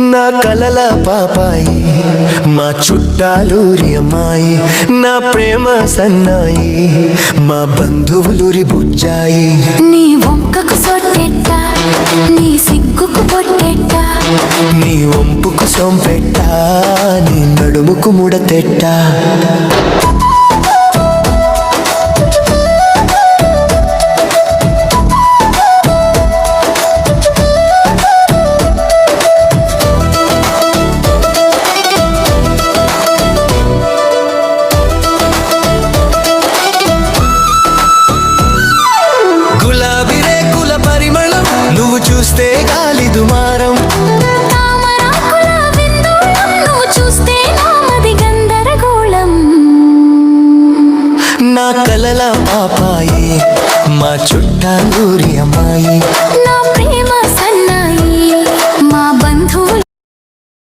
నా కలల పాపాయి మా చుట్టాలూరి అమ్మాయి నా ప్రేమ సన్నాయి మా బంధువులూరి బుజ్జాయి నీ వంకకు సొట్టెట్ట నీ సిగ్గుకు పొట్టెట్ట నీ వంపుకు సొంపెట్ట నీ నడుముకు ముడతెట్ట చూస్తే గాలి దుమారం తామరాకుల విందూరం నువ్వు చూస్తే నామది గందరగోళం నా కలల పాపాయి మా చుట్టాలూరి అమ్మాయి